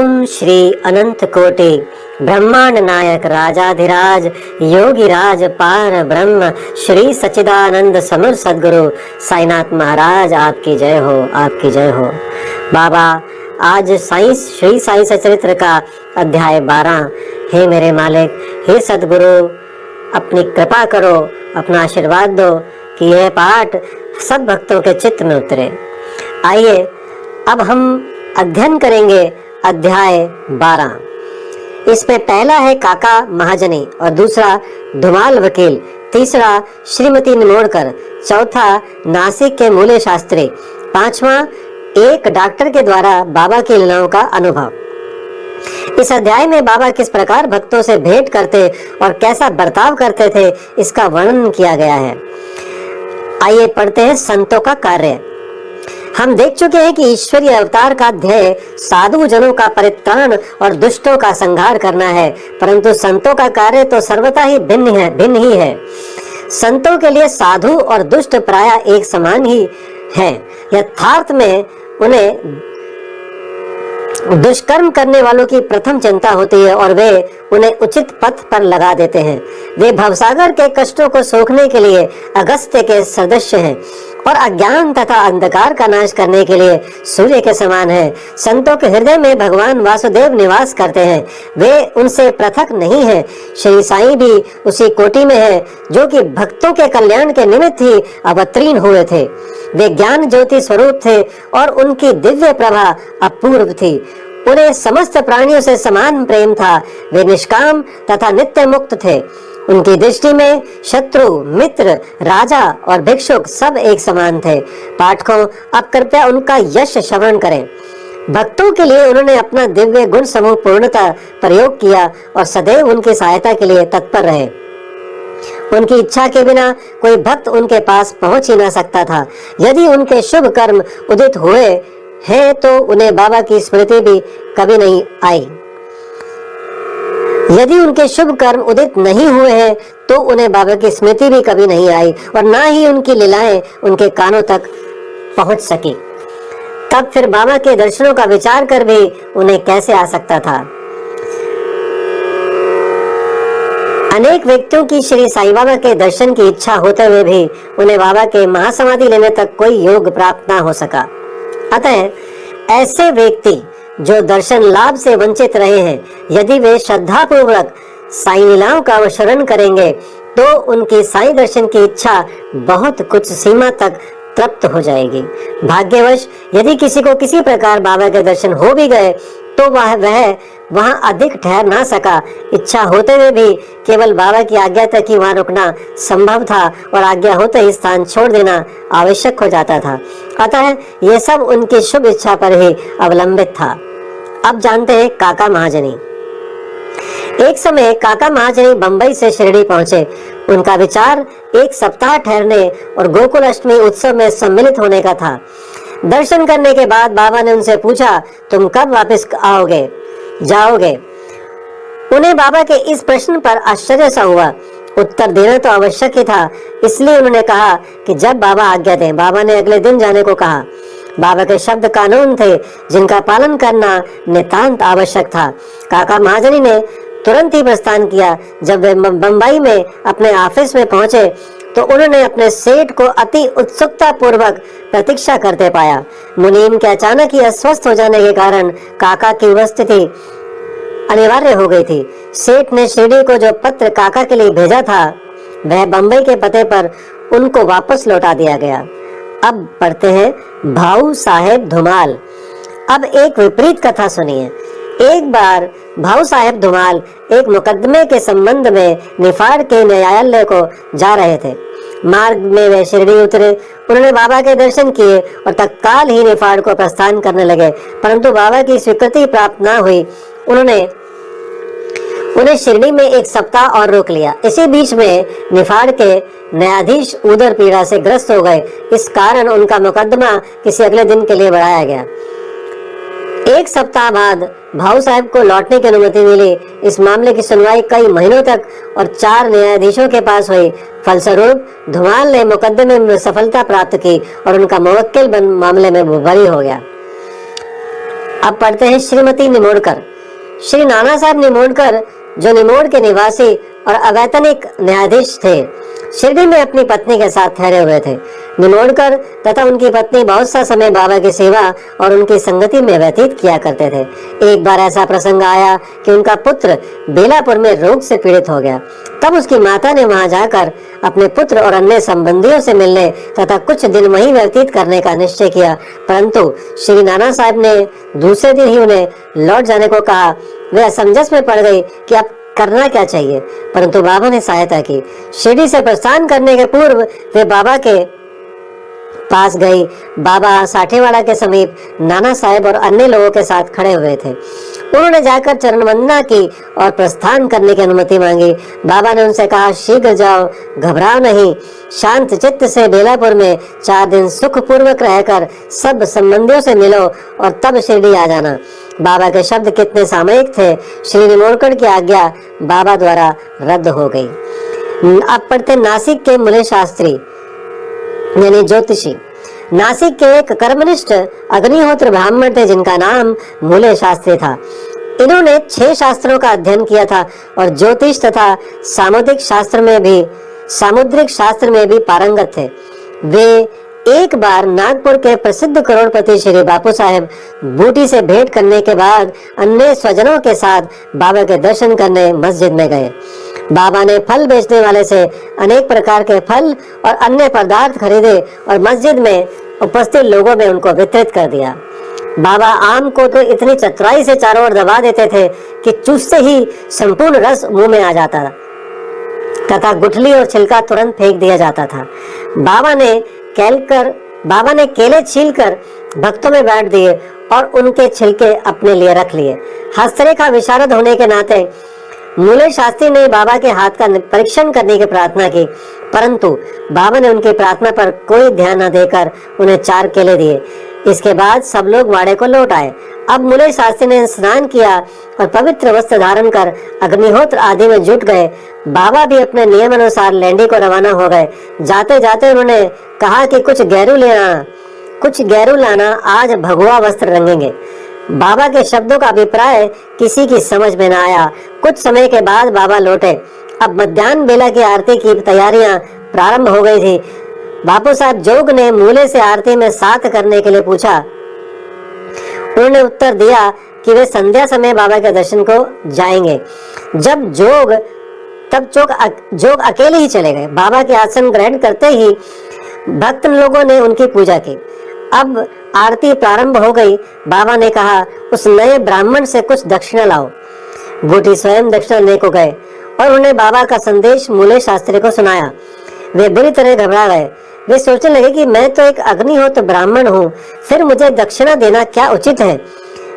ओम श्री अनंत कोटि ब्रह्मांड नायक राजाधिराज योगिराज पार ब्रह्म श्री सच्चिदानंद समर सद्गुरु साईनाथ महाराज आपकी जय हो, आपकी जय हो। बाबा, आज श्री साई सचरित्र का अध्याय 12। हे मेरे मालिक, हे सद्गुरु, अपनी कृपा करो, अपना आशीर्वाद दो कि यह पाठ सब भक्तों के चित्त में उतरे। आइए अब हम अध्ययन करेंगे अध्याय 12। इसमें पहला है काका महाजनी और दूसरा धुमाल वकील, तीसरा श्रीमती निमोड़कर, चौथा नासिक के मूल्य शास्त्री, पांचवा एक डॉक्टर के द्वारा बाबा की लीलाओं का अनुभव। इस अध्याय में बाबा किस प्रकार भक्तों से भेंट करते और कैसा बर्ताव करते थे, इसका वर्णन किया गया है। आइए पढ़ते हैं संतों का कार्य। हम देख चुके हैं कि ईश्वरीय अवतार का ध्येय साधु जनों का परित्राण और दुष्टों का संहार करना है, परंतु संतों का कार्य तो सर्वथा ही भिन्न ही है। संतों के लिए साधु और दुष्ट प्रायः एक समान ही हैं। यथार्थ में उन्हें दुष्कर्म करने वालों की प्रथम चिंता होती है और वे उन्हें उचित पथ पर लगा देते हैं। वे भवसागर के कष्टों को सोखने के लिए अगस्त्य के सदृश हैं और अज्ञान तथा अंधकार का नाश करने के लिए सूर्य के समान है। संतों के हृदय में भगवान वासुदेव निवास करते हैं, वे उनसे पृथक नहीं है। श्री साईं भी उसी कोटि में है जो कि भक्तों के कल्याण के निमित्त ही अवतीर्ण हुए थे। वे ज्ञान ज्योति स्वरूप थे और उनकी दिव्य प्रभा अपूर्व थी। उन्हें समस्त प्राणियों से समान प्रेम था। वे निष्काम तथा नित्य मुक्त थे। उनकी दृष्टि में शत्रु, मित्र, राजा और भिक्षुक सब एक समान थे। पाठकों, अब कृपया उनका यश श्रवण करें। भक्तों के लिए उन्होंने अपना दिव्य गुण समूह पूर्णतः प्रयोग किया और सदैव उनकी सहायता के लिए तत्पर रहे। उनकी इच्छा के बिना कोई भक्त उनके पास पहुंच ही न सकता था। यदि उनके शुभ कर्म उदित हुए हैं तो उन्हें बाबा की स्मृति भी कभी नहीं आई। यदि उनके शुभ कर्म उदित नहीं हुए हैं तो उन्हें बाबा की स्मृति भी कभी नहीं आई और ना ही उनकी लीलाएं उनके कानों तक पहुंच सकी। तब फिर बाबा के दर्शनों का विचार कर भी उन्हें कैसे आ सकता था। अनेक व्यक्तियों की श्री साईं बाबा के दर्शन की इच्छा होते हुए भी उन्हें बाबा के महासमाधि लेने तक कोई योग प्राप्त न हो सका। अतः ऐसे व्यक्ति जो दर्शन लाभ से वंचित रहे हैं, यदि वे श्रद्धा पूर्वक साईं लीलाओं का अनुसरण करेंगे तो उनकी साईं दर्शन की इच्छा बहुत कुछ सीमा तक तृप्त हो जाएगी। भाग्यवश यदि किसी को किसी प्रकार बाबा के दर्शन हो भी गए तो वह वहां अधिक ठहर ना सका। इच्छा होते हुए भी केवल बाबा की आज्ञा तक ही वहां रुकना संभव था और आज्ञा होते ही स्थान छोड़ देना आवश्यक हो जाता था। अतः यह सब उनकी शुभ इच्छा पर ही अवलंबित था। अब जानते हैं काका महाजनी। एक समय काका महाजनी बंबई से शिरडी पहुंचे। उनका विचार एक सप्ताह ठहरने और गोकुल अष्टमी उत्सव में सम्मिलित होने का था। दर्शन करने के बाद बाबा ने उनसे पूछा, तुम कब वापस जाओगे? उन्हें बाबा के इस प्रश्न पर आश्चर्य सा हुआ। उत्तर देना तो आवश्यक ही था, इसलिए उन्होंने कहा कि जब बाबा आज्ञा दें। बाबा ने अगले दिन जाने को कहा। बाबा के शब्द कानून थे जिनका पालन करना नितांत आवश्यक था। काका महाजनी ने तुरंत ही प्रस्थान किया। जब वे बंबई में अपने ऑफिस में पहुंचे तो उन्होंने अपने सेठ को अति उत्सुकता पूर्वक प्रतीक्षा करते पाया। मुनीम के अचानक ही अस्वस्थ हो जाने के कारण काका की उपस्थिति अनिवार्य हो गई थी। सेठ ने शिरडी को जो पत्र काका के लिए भेजा था वह बंबई के पते पर उनको वापस लौटा दिया गया। अब पढ़ते हैं भाऊ साहेब धुमाल। अब एक विपरीत कथा सुनिए। एक बार भाऊ साहेब धुमाल एक मुकदमे के संबंध में निफाड़ के न्यायालय को जा रहे थे। मार्ग में वे शिरडी उतरे। उन्होंने बाबा के दर्शन किए और तत्काल ही निफाड़ को प्रस्थान करने लगे, परंतु बाबा की स्वीकृति प्राप्त न हुई। उन्हें शिरडी में एक सप्ताह और रोक लिया। इसी बीच में निफाड़ के न्यायाधीश उदर पीड़ा से ग्रस्त हो गए। इस कारण उनका मुकदमा किसी अगले दिन के लिए बढ़ाया गया। एक सप्ताह बाद भाऊ साहब को लौटने की अनुमति मिली। इस मामले की सुनवाई कई महीनों तक और 4 न्यायाधीशों के पास हुई। फलस्वरूप धुमाल ने मुकदमे में सफलता प्राप्त की और उनका मुवक्किल मामले में बरी हो गया। अब पढ़ते हैं श्रीमती निमोड़कर। श्री नाना साहब निमोड़कर, जो निमोड़ के निवासी और अवैतनिक न्यायाधीश थे, शिरडी में अपनी पत्नी के साथ ठहरे हुए थे। निमोड़कर तथा उनकी पत्नी बहुत सा समय बाबा की सेवा और उनकी संगति में व्यतीत किया करते थे। एक बार ऐसा प्रसंग आया कि उनका पुत्र बेलापुर में रोग से पीड़ित हो गया। तब उसकी माता ने वहां जाकर अपने पुत्र और अन्य संबंधियों से मिलने तथा कुछ दिन वहीं व्यतीत करने का निश्चय किया, परंतु श्री नाना साहब ने दूसरे दिन ही उन्हें लौट जाने को कहा। वे असमंजस में पड़ गई कि अब करना क्या चाहिए, परंतु बाबा ने सहायता की। शिरडी से प्रस्थान करने के पूर्व वे बाबा के पास गई। बाबा साठेवाड़ा के समीप नाना साहब और अन्य लोगों के साथ खड़े हुए थे। उन्होंने जाकर चरण वंदना की और प्रस्थान करने की अनुमति मांगी। बाबा ने उनसे कहा, शीघ्र जाओ, घबराओ नहीं। शांत चित्त से बेलापुर में 4 दिन सुखपूर्वक रहकर सब संबंधियों से मिलो और तब शिरडी आ जाना। बाबा के शब्द कितने सामयिक थे। श्री निमोड़कर की आज्ञा बाबा द्वारा रद्द हो गई। अब पढ़ते नासिक के मूले शास्त्री यानी ज्योतिषी। नासिक के एक कर्मनिष्ठ अग्निहोत्र ब्राह्मण थे जिनका नाम मूले शास्त्री था। इन्होंने 6 शास्त्रों का अध्ययन किया था और ज्योतिष तथा सामुद्रिक शास्त्र में भी पारंगत थे। वे एक बार नागपुर के प्रसिद्ध करोड़पति श्री बापू साहेब बूटी से भेंट करने के बाद अन्य स्वजनों के साथ बाबा के दर्शन करने मस्जिद में गए। बाबा ने फल बेचने वाले से अनेक प्रकार के फल और अन्य पदार्थ खरीदे और मस्जिद में उपस्थित लोगों में उनको वितरित कर दिया। बाबा आम को तो इतनी चतुराई से चारों ओर दबा देते थे कि चूसते ही संपूर्ण रस मुंह में आ जाता तथा गुठली और छिलका तुरंत फेंक दिया जाता था। बाबा ने केले छीलकर भक्तों में बांट दिए और उनके छिलके अपने लिए रख लिए। हस्तरेखा विशारद होने के नाते मूले शास्त्री ने बाबा के हाथ का परीक्षण करने की प्रार्थना की, परंतु बाबा ने उनकी प्रार्थना पर कोई ध्यान न देकर उन्हें 4 केले दिए। इसके बाद सब लोग वाड़े को लौट आए। अब मूले शास्त्री ने स्नान किया और पवित्र वस्त्र धारण कर अग्निहोत्र आदि में जुट गए। बाबा भी अपने नियम अनुसार लैंडी को रवाना हो गए। जाते जाते उन्होंने कहा कि कुछ गैरू लाना, आज भगवा वस्त्र रंगेंगे। बाबा के शब्दों का अभिप्राय किसी की समझ में न आया। कुछ समय के बाद बाबा लौटे। अब मध्याह्न बेला की आरती की तैयारियां प्रारंभ हो गई थी। बापू साहब जोग ने मूले से आरती में साथ करने के लिए पूछा। उन्होंने उत्तर दिया कि वे संध्या समय बाबा के दर्शन को जाएंगे। तब जोग अकेले ही चले गए। बाबा के आसन ग्रहण करते ही भक्त लोगों ने उनकी पूजा की। अब आरती प्रारंभ हो गई। बाबा ने कहा, उस नए ब्राह्मण से कुछ दक्षिणा लाओ। बूटी स्वयं दक्षिणा लेने को गए और उन्होंने बाबा का संदेश मूले शास्त्री को सुनाया। वे बुरी तरह घबरा गए। वे सोचने लगे कि मैं तो एक अग्निहोत्र ब्राह्मण हूँ, फिर मुझे दक्षिणा देना क्या उचित है।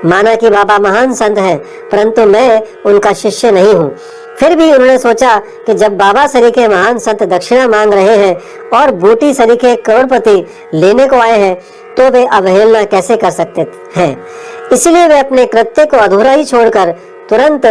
माना कि बाबा महान संत हैं, परंतु मैं उनका शिष्य नहीं हूँ। फिर भी उन्होंने सोचा कि जब बाबा सरीखे महान संत दक्षिणा मांग रहे हैं और बूटी सरीखे करोड़पति लेने को आए हैं, तो वे अवहेलना कैसे कर सकते हैं। इसलिए वे अपने कृत्य को अधूरा ही छोड़कर तुरंत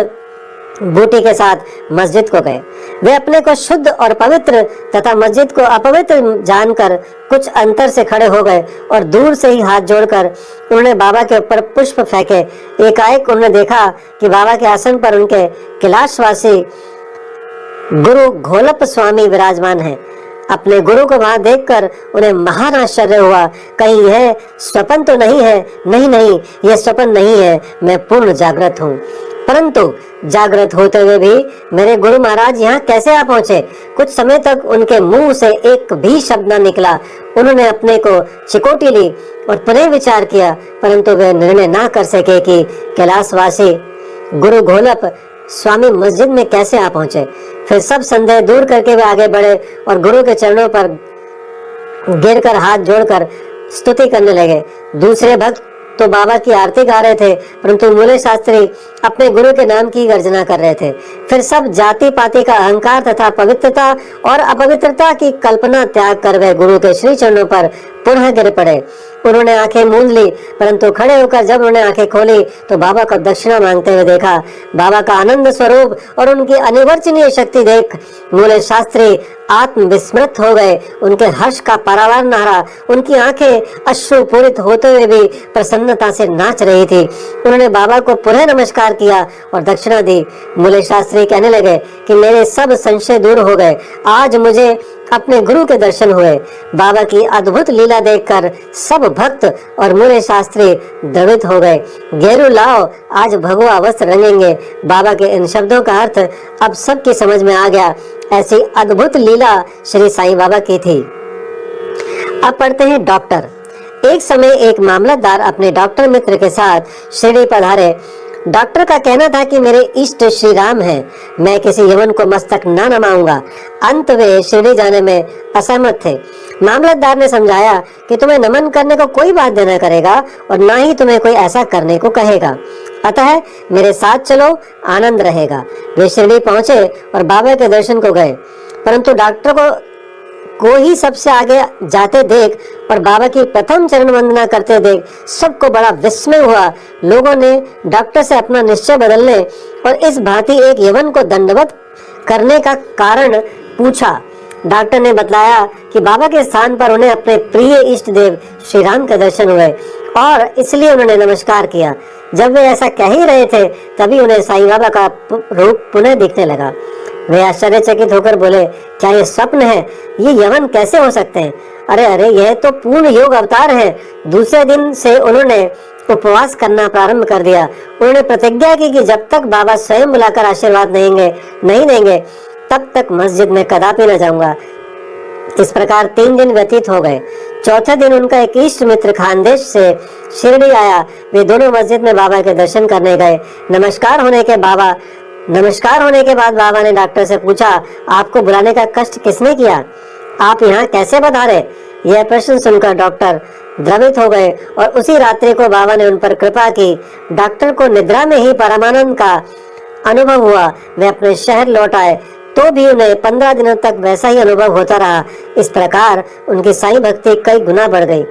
बूटी के साथ मस्जिद को गए। वे अपने को शुद्ध और पवित्र तथा मस्जिद को अपवित्र जानकर कुछ अंतर से खड़े हो गए और दूर से ही हाथ जोड़कर उन्होंने बाबा के ऊपर पुष्प फेंके। एकाएक उन्होंने देखा कि बाबा के आसन पर उनके कैलाशवासी गुरु घोलप स्वामी विराजमान हैं। अपने गुरु को वहां देखकर उन्हें महान आश्चर्य हुआ। कहीं यह स्वप्न तो नहीं है? नहीं, यह स्वप्न नहीं है, मैं पूर्ण जागृत हूँ। परंतु जागृत होते हुए भी मेरे गुरु महाराज यहाँ कैसे आ पहुंचे? कुछ समय तक उनके मुंह से एक भी शब्द न निकला। उन्होंने अपने को चिकोटी ली और पुनः विचार किया, परंतु वे निर्णय ना कर सके कि कैलाशवासी गुरु घोलप स्वामी मस्जिद में कैसे आ पहुंचे। फिर सब संदेह दूर करके वे आगे बढ़े और गुरु के चरणों पर गिरकर हाथ जोड़कर स्तुति करने लगे। दूसरे भक्त तो बाबा की आरती गा रहे थे, परंतु मूले शास्त्री अपने गुरु के नाम की गर्जना कर रहे थे। फिर सब जाति पाति का अहंकार तथा पवित्रता और अपवित्रता की कल्पना त्याग कर वे गुरु के श्री चरणों पर पुनः गिर पड़े। उन्होंने आंखें मूंद ली, परंतु खड़े होकर जब उन्होंने आंखें खोली तो बाबा को दक्षिणा मांगते हुए देखा। बाबा का आनंद स्वरूप और उनकी अनिवर्चनीय शक्ति देख मूले शास्त्री आत्म विस्मृत हो गए। उनके हर्ष का पारावार न रहा। उनकी आंखें अश्रुपूरित होते हुए भी प्रसन्नता से नाच रही थी। उन्होंने बाबा को पुनः नमस्कार किया और दक्षिणा दी। मूले शास्त्री कहने लगे कि मेरे सब संशय दूर हो गए। आज मुझे अपने गुरु के दर्शन हुए। बाबा की अद्भुत लीला देखकर सब भक्त और मूले शास्त्री द्रवित हो गए। घेरू लाओ, आज भगवा वस्त्र रंगेंगे। बाबा के इन शब्दों का अर्थ अब सबकी समझ में आ गया। ऐसी अद्भुत लीला श्री साईं बाबा की थी। अब पढ़ते हैं डॉक्टर। एक समय एक मामलतदार अपने डॉक्टर मित्र के साथ शिरडी पधारे। डॉक्टर का कहना था कि मेरे इष्ट श्री राम हैं, मैं किसी यवन को मस्तक न नमाऊंगा। अंत वे शिरडी जाने में असहमत थे। मामलतदार ने समझाया कि तुम्हें नमन करने को कोई बाध्य न करेगा और न ही तुम्हें कोई ऐसा करने को कहेगा, अतः मेरे साथ चलो, आनंद रहेगा। वे शिरडी पहुंचे और बाबा के दर्शन को गए, परंतु डॉक्टर को ही सबसे आगे जाते देख और बाबा की प्रथम चरण वंदना करते देख सबको बड़ा विस्मय हुआ। लोगों ने डॉक्टर से अपना निश्चय बदलने और इस भांति एक यवन को दंडवत करने का कारण पूछा। डॉक्टर ने बताया कि बाबा के स्थान पर उन्हें अपने प्रिय इष्ट देव श्री राम के दर्शन हुए और इसलिए उन्होंने नमस्कार किया। जब वे ऐसा कह ही रहे थे तभी उन्हें साईं बाबा का रूप पुनः दिखने लगा। वे आश्चर्यचकित होकर बोले, क्या ये स्वप्न है? ये यवन कैसे हो सकते हैं? अरे अरे, यह तो पूर्ण योग अवतार है। दूसरे दिन से उन्होंने उपवास करना प्रारंभ कर दिया। उन्होंने प्रतिज्ञा की कि जब तक बाबा स्वयं बुलाकर आशीर्वाद नहीं देंगे तब तक मस्जिद में कदापि न जाऊंगा। इस प्रकार 3 दिन व्यतीत हो गए। चौथे दिन उनका एक इष्ट मित्र खानदेश से शिरडी आया। वे दोनों मस्जिद में बाबा के दर्शन करने गए। नमस्कार होने के बाद बाबा ने डॉक्टर से पूछा, आपको बुलाने का कष्ट किसने किया? आप यहाँ कैसे पधारे? यह प्रश्न सुनकर डॉक्टर द्रवित हो गए और उसी रात्रि को बाबा ने उन पर कृपा की। डॉक्टर को निद्रा में ही परमानंद का अनुभव हुआ। वे अपने शहर लौट आए तो भी उन्हें 15 दिनों तक वैसा ही अनुभव होता रहा। इस प्रकार उनकी साईं भक्ति कई गुना बढ़ गई।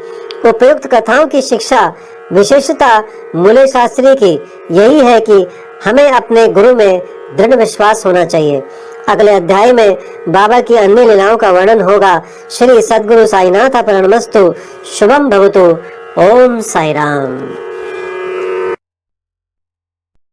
उपयुक्त कथाओं की शिक्षा विशेषता मूले शास्त्री की यही है कि हमें अपने गुरु में दृढ़ विश्वास होना चाहिए। अगले अध्याय में बाबा की अन्य लीलाओं का वर्णन होगा। श्री सद्गुरु साईनाथ प्रणमस्तु। शुभम भवतु। ओम साई राम।